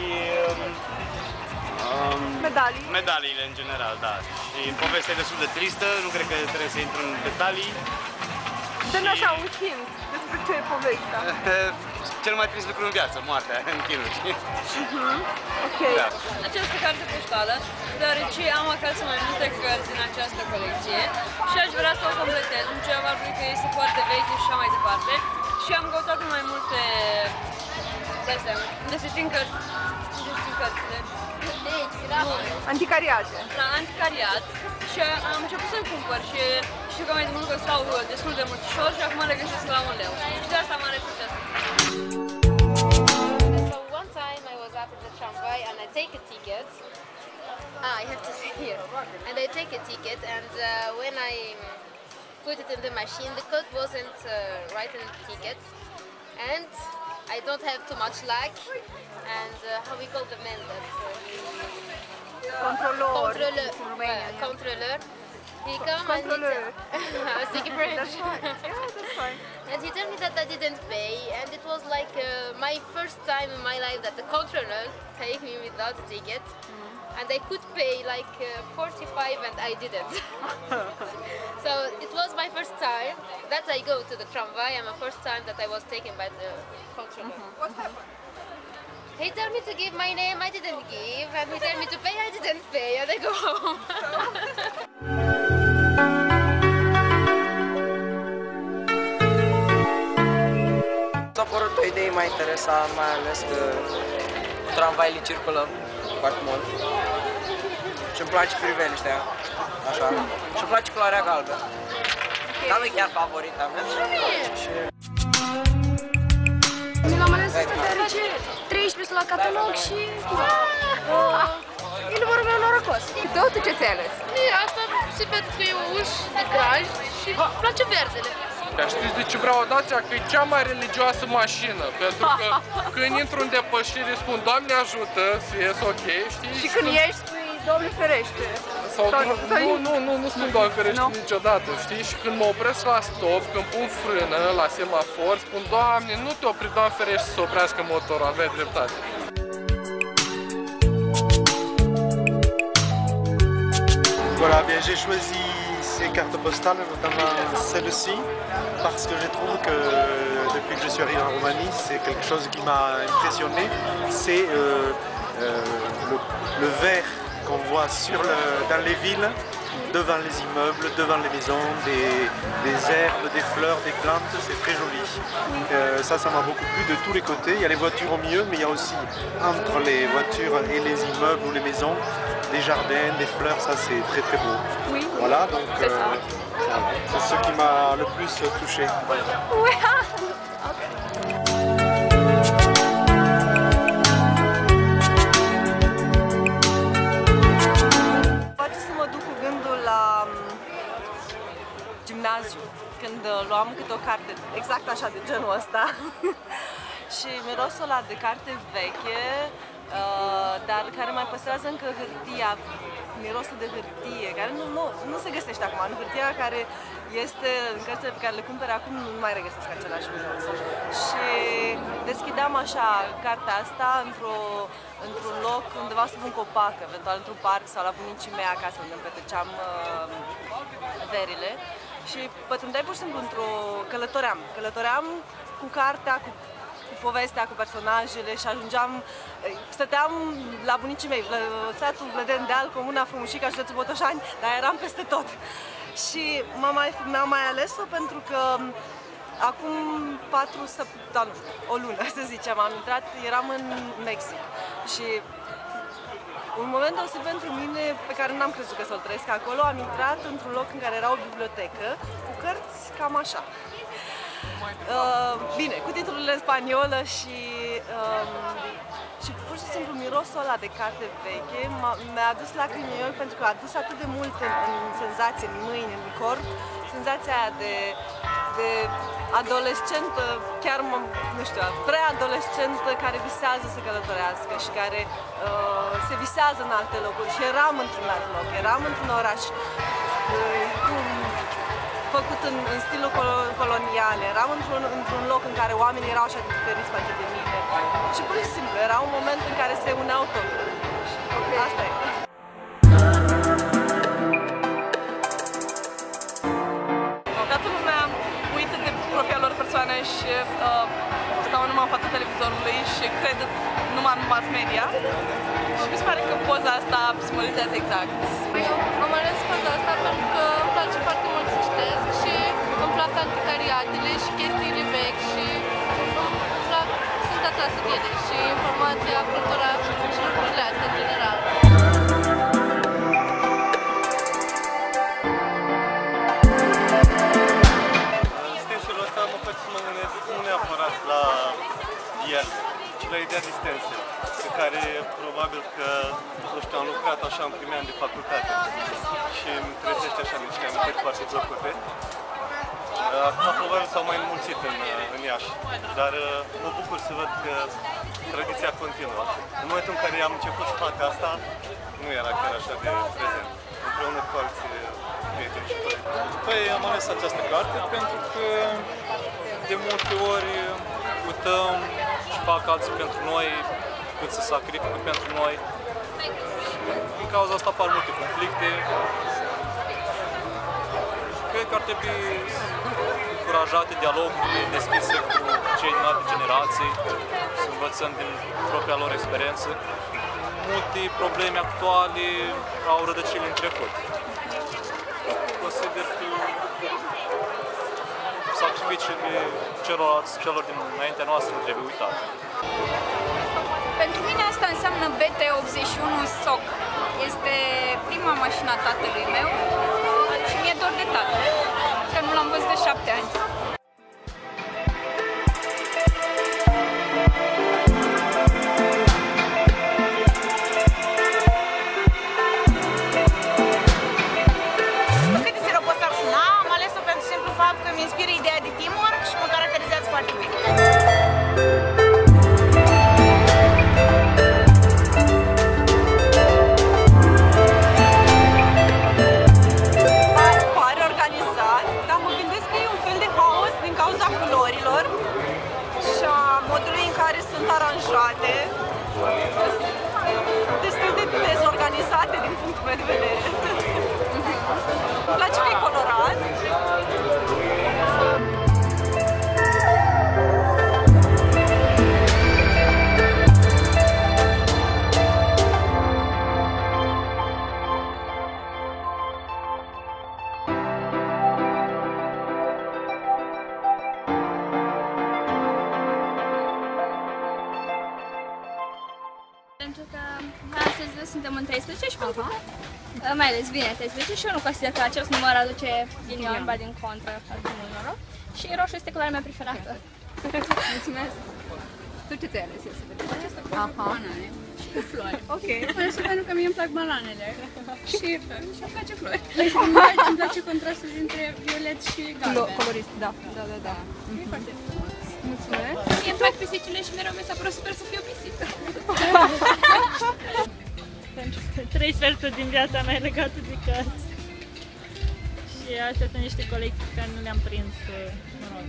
medaliile în general, da. Și povestea e destul de tristă, nu cred că trebuie să intru în detalii. Dă-mi așa un hint despre ce e povestea. Cel mai trist lucru în viață, moartea, în chinuri. Ok. Da. Această carte poștală, deoarece am acasă mai multe cărți în această colecție și aș vrea să o completez. În ceva că este foarte veche și așa mai departe. Și am căutat în mai multe unde se țin cărți. Anticariate. La anticariat și am început să-l cumpăr și știu că mai de mult costau destul de multișor și acum le găsesc la 1 leu. Și de asta am ales aceasta. So one time I was up in the tramway and I take a ticket. I have to say here. And I take a ticket and when I put it in the machine, the code wasn't right in the ticket. And I don't have too much luck. And how we call the man that? Controller. He come and I was thinking French. That's fine. And he told me that I didn't pay, and it was like my first time in my life that the controller take me without a ticket. And I could pay like 45 and I didn't. So it was my first time that I go to the tramway and my first time that I was taken by the controller. What happened? He told me to give my name, I didn't give, and he told me to pay, I didn't pay, and I go home. S-a părut o idee mai interesant, mai ales că tramvaile circulă foarte mult și îmi place priveliștea, așa, și îmi place culoarea galbenă, dar nu e chiar favorita mea. L-am ales asta deoarece 13 la catalog și e numărul meu norocos. Tu ce ți-ai ales? Asta se vede că e o ușă de graj și îmi place verdele. Știți de ce vreau Dacia? Că e cea mai religioasă mașină, pentru că când intru în depășire spun Doamne ajută să ies ok, știi? Și când ieși spui Doamne ferește. Nu spun Doamne ferește niciodată, știi? Și când mă opresc la stop, când pun frână la semafor, spun Doamne, nu te opri, Doamne ferește să oprească motorul, aveai dreptate. Voilà, bien j'ai choisi ces cartes postales, notamment celle-ci, parce que je trouve que depuis que je suis arrivé en Roumanie, c'est quelque chose qui m'a impressionné. C'est le vert qu'on voit dans les villes, devant les immeubles, devant les maisons, des herbes, des fleurs, des plantes, c'est très joli. Ça m'a beaucoup plu de tous les côtés. Il y a les voitures au milieu, mais il y a aussi entre les voitures et les immeubles ou les maisons, des jardins, des fleurs, ça c'est très très beau. Oui. Voilà, donc c'est ce qui m'a le plus touché. Oui. Face să mă duc cu gândul la gimnaziu, când luam câte o carte exact așa de genul ăsta și mirosul ăla de carte veche, dar care mai păstrează încă hârtia, mirosul de hârtie, care nu se găsește acum. În hârtia care este în cărțile pe care le cumperi acum nu mai regăsesc același miros. Și deschideam așa cartea asta într-un loc undeva sub un copac, eventual într-un parc sau la bunicii mei acasă unde îmi petreceam verile. Și pătrundeai pur și simplu călătoream cu cartea, cu povestea, cu personajele și stăteam la bunicii mei, satul Vlăden Deal, Comuna Frumușica, județul Botoșani, dar eram peste tot. Și mi-am mai ales-o pentru că acum 4 săptămâni, o lună să zicem, eram în Mexic și un moment deosebit pentru mine pe care n-am crezut că să-l trăiesc acolo, am intrat într-un loc în care era o bibliotecă cu cărți cam așa. Bine, cu titlurile în spaniolă și pur și simplu mirosul ăla de carte veche mi-a adus lacrimi în ochi pentru că a adus atât de mult în senzație, în mâini, în corp, senzația aia de adolescentă, chiar nu știu, preadolescentă care visează să călătorească și care se visează în alte locuri și eram într-un alt loc, eram într-un oraș făcut în stilul colonial, eram într-un loc în care oamenii erau așa de diferiți față de mine și pur și simplu era un moment în care se uneau totul. Asta e. Toată lumea uită de propria lor persoană și stau numai în fața televizorului și cred numai în mass media și mi se pare că poza asta simbolizează exact. Eu am ales poza asta pentru că îmi place foarte mult să citesc și îmi plac anticariatele și chestiile vechi și sunt atrasă de ele și informația, cultura și lucrurile astea în general. Stenselul ăsta mă face să mă gândesc nu neapărat la el, ci la ideea de stensel, pe care probabil că, nu știu, am lucrat așa în primii ani de facultate și îmi trezește așa niște amintiri foarte plăcute. Acum probabil s-au mai înmulțit în Iași, dar mă bucur să văd că tradiția continuă. În momentul în care am început să fac asta, nu era chiar așa de prezent, împreună cu alți prieteni și colegi. Păi am ales această carte pentru că de multe ori uităm și fac alții pentru noi, cât să sacrifică pentru noi. Din cauza asta apar multe conflicte. Cred că ar trebui încurajate dialogurile deschise cu cei din alte generații, să învățăm din propria lor experiență. Multe probleme actuale au rădăcini în trecut. Consider că sacrificiile celor dinaintea noastră trebuie uitate. Pentru mine asta înseamnă BT81 SOC. Este prima mașină a tatălui meu și mi-e dor de tată, că nu l-am văzut de 7 ani. Am ales-o pentru simplu fapt că mi inspiră ideea de teamwork și mă caracterizează foarte bine. Pare organizat, dar mă gândesc că e un fel de haos din cauza culorilor și a modului în care sunt aranjate. Destul de dezorganizate din punctul meu de vedere. Îmi place că e colorat. Pentru că astăzi suntem în 13 și pentru că mai ales vine 13 și eu nu consider că acest număr aduce ghinion, ba din contră, aduce mult noroc. Și roșu este culoarea mea preferată. Mulțumesc! Tu ce ți-ai ales? Aceasta cu banane și cu flori. Ok. Asta pentru că mie îmi plac bananele și îmi place flori. Îmi place contrastul dintre violet și galben. Colorist, da. E foarte frumos. Mulțumesc! Mie îmi plac pisicile și mereu mi s-a părut super să fiu o pisică. Pentru că 3 sferturi din viața mea e legată de cărți. Și astea sunt niște colecții pe care nu le-am prins, mă rog,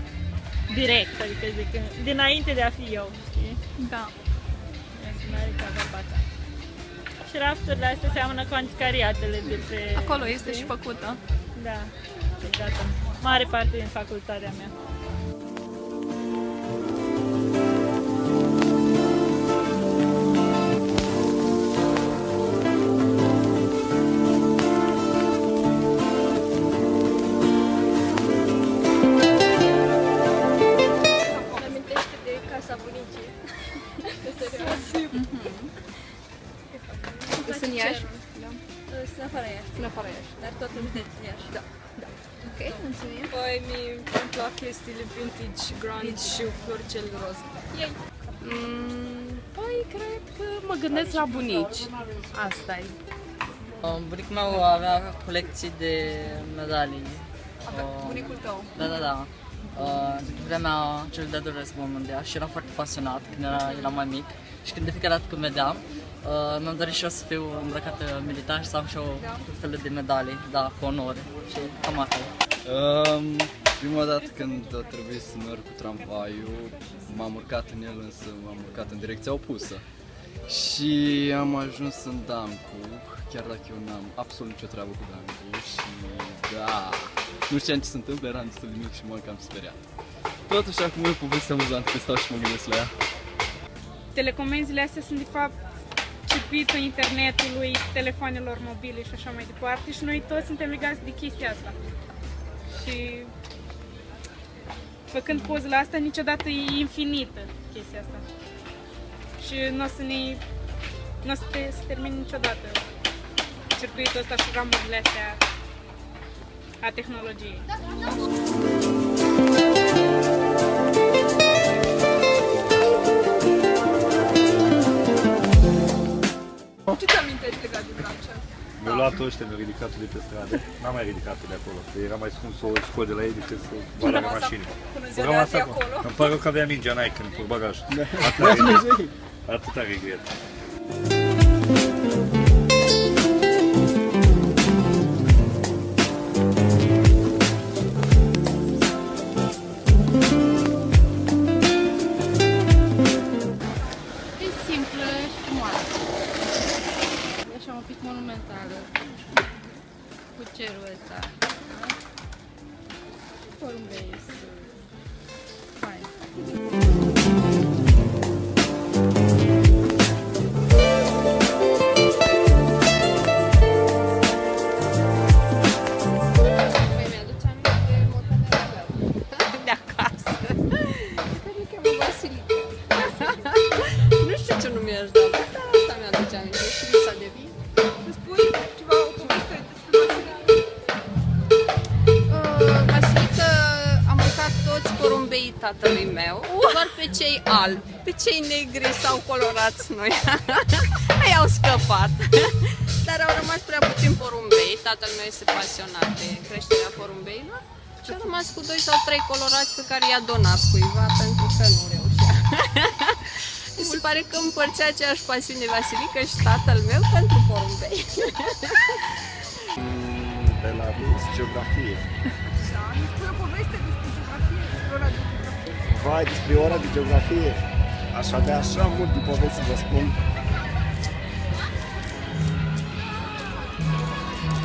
direct, adică dinainte de a fi eu, știi? Da. Și rafturile astea seamănă cu anticariatele de pe... Acolo este și făcută. Da, exact. Mare parte din facultatea mea. Sunt Iași? Sunt afară Iași. Sunt afară Iași. Dar tot în județ Iași. Da. Ok, mulțumim. Păi, mie îmi plac chestiile vintage, grunge și floricel roz. Ei. Păi, cred că mă gândesc la bunici. Asta-i. Bunicul meu avea colecții de medalii. Bunicul tău? Da. În vremea celui de-al doilea război mondial și era foarte pasionat când era mai mic și când de fiecare dată când vedeam, mi-am dorit și eu să fiu îmbrăcată militar și să am și eu tot felul de medalii, da, cu onoare și cam asta e. Prima dată când a trebuit să merg cu tramvaiul, m-am urcat în el, însă m-am urcat în direcția opusă. Și am ajuns în Dancu, chiar dacă eu n-am absolut nicio treabă cu Dancu și da, nu știam ce se întâmplă, eram destul de mic și m-am cam speriat. Totuși acum e o poveste amuzantă că stau și mă gândesc la ea. Telecomenzile astea sunt de fapt circuitul internetului, telefonelor mobile și așa mai departe și noi toți suntem legați de chestia asta. Și făcând pozele astea, niciodată e infinită chestia asta. Și nu o să se termine niciodată circuitul ăsta și ramurile astea a tehnologiei. Ce ți amintești legat de Vrancea? Mi-au luat-o ăștia, mi-au ridicat-o de pe stradă. N-am mai ridicat-o de acolo, că era mai scump să o scot de la ei decât să o bag la mașină. Până ziua de acolo. Îmi pare că avea mingea Nike în portbagaj. Atâta regret. Monumentală cu cerul ăsta. porumbei sunt fain. De acasă. Care îl cheamă Vasilica. Nu știu ce nume aș da, dar asta mi-aduce aminte. Și lipsa de vin. Îmi spui ceva, o poveste despre Vasilica? Vasilica am mâncat toți porumbeii tatălui meu, doar pe cei albi. Pe cei negri sau colorați noi. Ei au scăpat. Dar au rămas prea puțin porumbei. Tatăl meu este pasionat de creșterea porumbeilor. Și a rămas cu 2 sau 3 colorați pe care i-a donat cuiva pentru că nu reușea. Mi se pare că împărțea aceeași pasiune Vasilica și tatăl meu pentru porumbei. De la Rus, geografie. Așa, îmi spui o poveste despre geografie, despre ora de geografie. Vai, despre ora de geografie. Aș avea așa multe povesti să vă spun.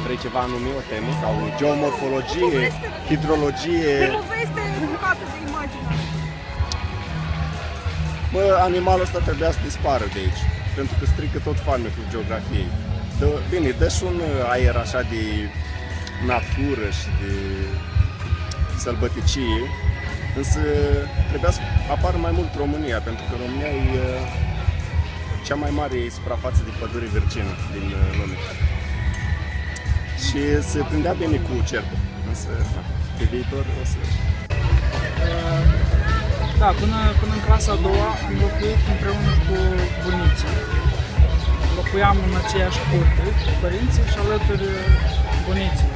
Vrei ceva anume, o temă? Sau geomorfologie, hidrologie? De poveste bucată de imagine. Bă, animalul ăsta trebuia să dispară de aici, pentru că strică tot farmecul geografiei. Bine, dă și un aer așa de natură și de sălbăticie, însă trebuia să apară mai mult România, pentru că România e cea mai mare suprafață de pădure virgină din lume. Și se prindea bine cu cercul, însă pe viitor o să... Da, până în clasa a doua am locuit împreună cu bunicii. Locuiam în aceeași curte cu părinții și alături bunicii.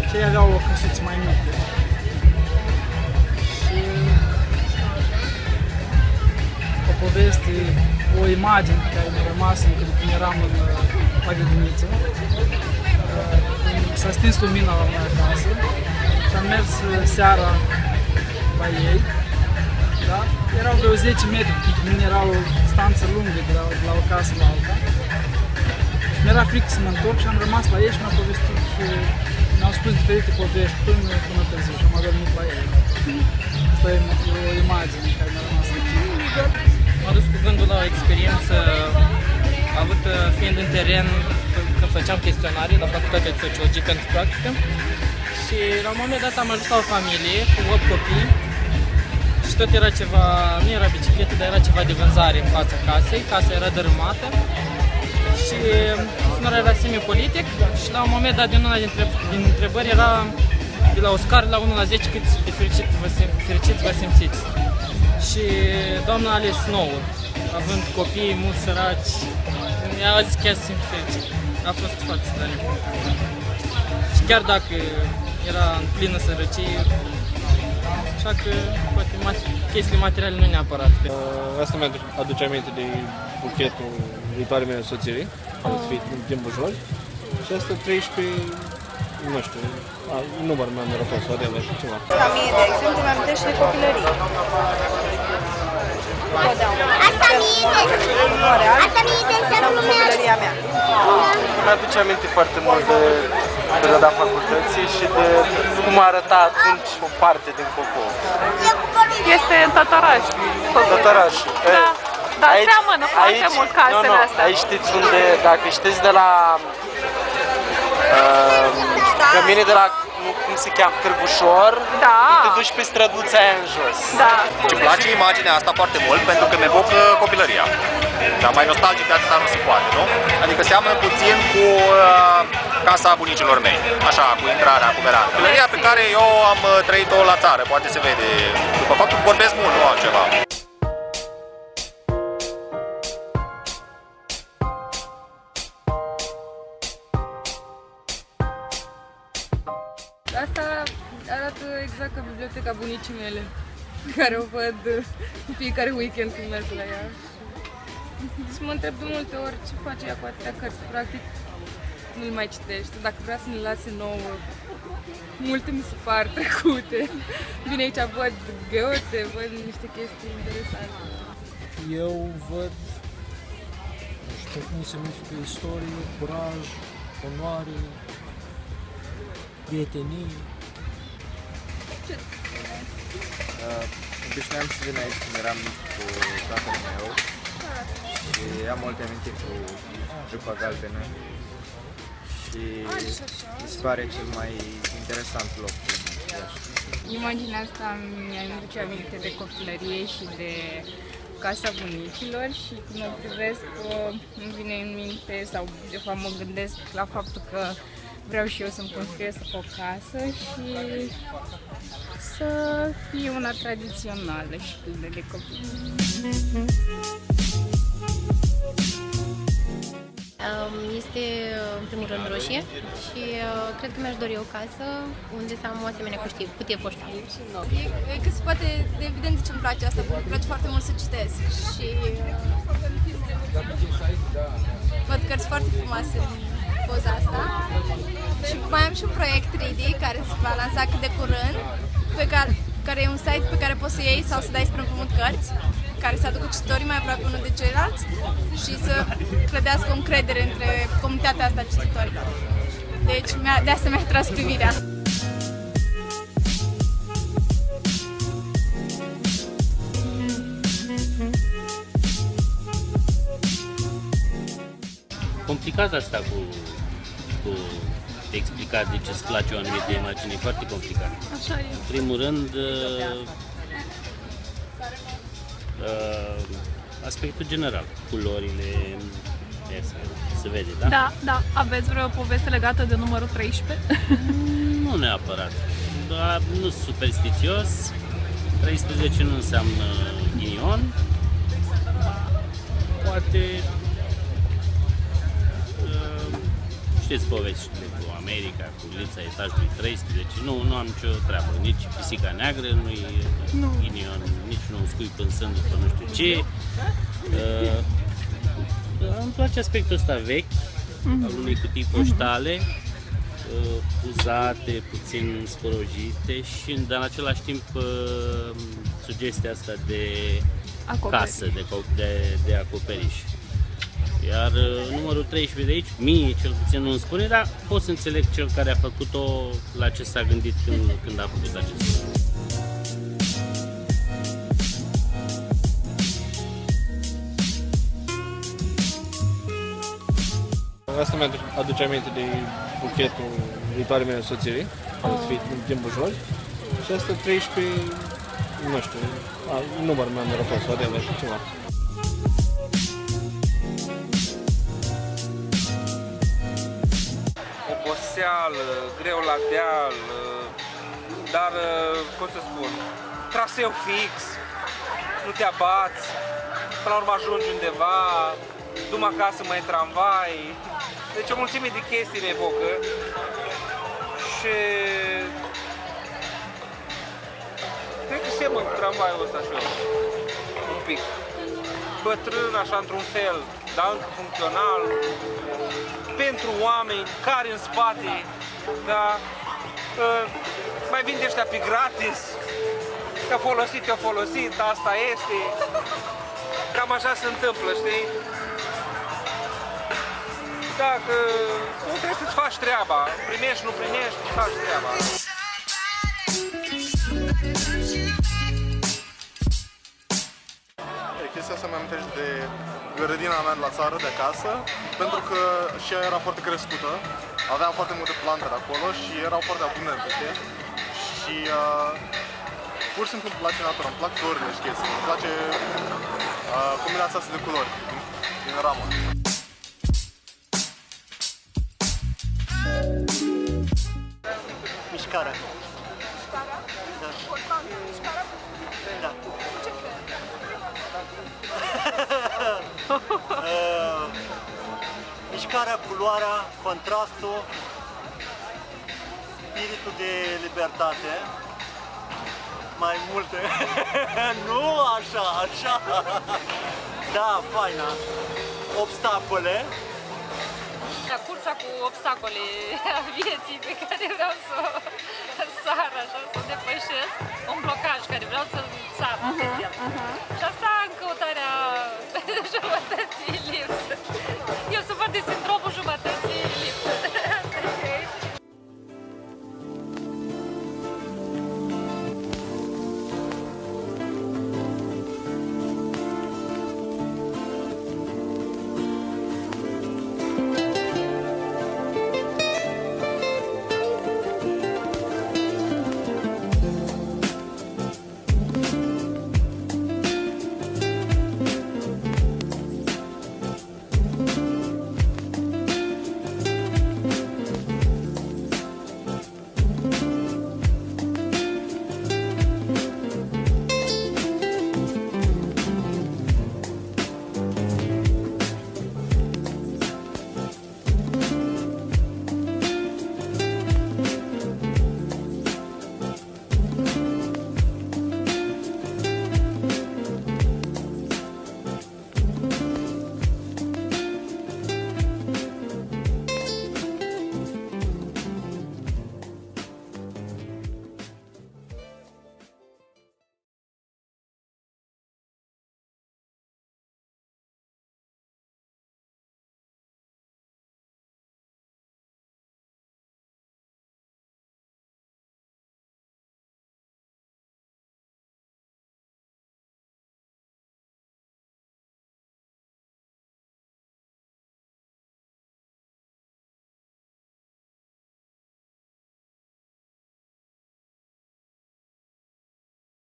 Și ei aveau o căsuță mai mică. Și o poveste, o imagine care mi-a rămas încă de când eram la grădiniță. S-a stins lumina la mine acasă și am mers seara la ei. Da? Erau vreo 10 metri, pentru mine era o distanță lungă de la o casă la alta. Mi-era frică să mă întorc și am rămas la ei și mi-au povestit, mi-au spus diferite povești până târziu și am adormit la ei. Asta e o imagine care mi-a rămas aici. M-a dus cu gândul la o experiență avută fiind în teren când făceam chestionare la Facultatea de Sociologie pentru practică. Și la un moment dat am ajuns la o familie cu 8 copii. Și tot era ceva, nu era bicicletă, dar era ceva de vânzare în fața casei. Casa era dărâmată și chestionarea era semi-politic și la un moment dat din una din întrebări era de la o scară la 1 la 10 cât de fericit vă simțiți. Și doamna a ales 9, având copii mulți săraci, ea a zis chiar să simt fericit. A fost foarte tare. Și chiar dacă era în plină sărăcie, așa că poate chestiile materiale nu neapărat. Asta mi-aduce aminte de buchetul viitoarei mele soției, care o să fie din Bujor. Și asta 13, nu știu, numărul meu mi-a fost, whatever, și ceva. Ca mie, de exemplu, mi-amintește de copilărie. Asta mie, înseamnă copilăria mea. Mi-aduce aminte foarte mult de perioada facultății și de cum arăta atunci o parte din Cocou. Este în Tătăraș. Tătăraș. Da, dar seamănă foarte mult casele astea. Aici știți unde, dacă știți de la cămine de la, cum se cheamă, Târgușor, te duci pe străduța aia în jos. Da. Îmi place imaginea asta foarte mult pentru că mi-evocă copilăria. Dar mai nostalgic de atâta nu se poate, nu? Adică seamănă puțin cu casa bunicilor mei. Așa, cu intrarea, cum era. Copilăria pe care eu am trăit-o la țară, poate se vede. După faptul că vorbesc mult, nu altceva. Asta arată exact ca biblioteca bunicii mele, pe care o văd în fiecare weekend când merg la ea. Și mă întreb de multe ori ce face ea cu atâtea cărți, practic nu le mai citește. Dacă vrea să ne lase nouă, multe mi se par trecute. Bine, aici văd Goethe, văd niște chestii interesante. Eu văd, nu știu cum se numește, istorie, curaj, onoare, prietenie. Obișnuiam să vin aici când eram mic cu tatăl meu și am multe amintiri cu jupa galbenă și mi se pare cel mai interesant loc din Iași. Imaginea asta mi-a aduce aminte de copilărie și de casa bunicilor și când o privesc îmi vine în minte sau de fapt mă gândesc la faptul că vreau și eu să-mi construiesc o casă și să fie una tradițională și plină de copii. Este în primul rând roșie și cred că mi-aș dori o casă unde să am o asemenea cutie poștală. E cât se poate de evident de ce îmi place asta, pentru că îmi place foarte mult să citesc și văd cărți foarte frumoase în poza asta. Și mai am și un proiect 3D care se va lansa cât de curând, care e un site pe care poți să iei sau să dai spre împrumut cărți, care să aducă cititorii mai aproape unul de ceilalți și să clădească o încredere între comunitatea asta a cititorilor. Deci de asta mi-a atras privirea. Complicat asta cu de explicat de ce îți place o anumită imagine, e foarte complicat. Așa e. În primul rând, aspectul general, culorile, se vede, da? Da, da. Aveți vreo poveste legată de numărul 13? Nu neapărat, dar nu sunt superstițios. 13 nu înseamnă ghinion. Poate știți poveștile cu America, cu lița etajului 13, nu am nicio treabă, nici pisica neagră, nu-i ghinion, nici nu scui pânsând după nu știu ce. Îmi place aspectul ăsta vechi, al unei cutii poștale, uzate, puțin sporojite și în același timp sugestia asta de casă, de acoperiș. Iar numărul 13 de aici, mie cel puțin nu îmi spune, dar pot să înțeleg cel care a făcut-o, la ce s-a gândit când a făcut acest lucru. Asta mi-aduce aminte de buchetul viitoarei mele soții, care o să fie din Bujor. Și asta 13, nu știu, număr mi-am norocat, whatever, ceva. Oboseală, greu la deal, dar, cum să spun, traseu fix, nu te abați, până la urmă ajungi undeva, du-mă acasă, mai tramvai, deci o mulțime de chestii mi evocă și cred că semăn cu tramvaiul ăsta și eu, un pic, bătrân așa într-un fel, dar încă funcțional, pentru oameni care în spate, da, mai vinde ăștia pe gratis, că te-a folosit, asta este, cam așa se întâmplă, știi? Dacă nu trebuie să-ți faci treaba, primești, nu primești, faci treaba. Chestia asta mi-amintește de grădina mea de la țară, de acasă, pentru că și ea era foarte crescută, aveam foarte multe plante de acolo și erau foarte abundente, știi? Și pur și simplu îmi place natura, îmi plac florile și chestii, îmi place combinația asta de culori din ramă. Mișcarea. Da. Mișcarea, culoarea, contrastul, spiritul de libertate, mai multe, nu așa, așa, da, faina, obstacole. Cursa cu obstacole a vieții pe care vreau să o sar, așa, să o depășesc, un blocaj care vreau să sar chestia. Și asta în căutarea jumătății lipsă.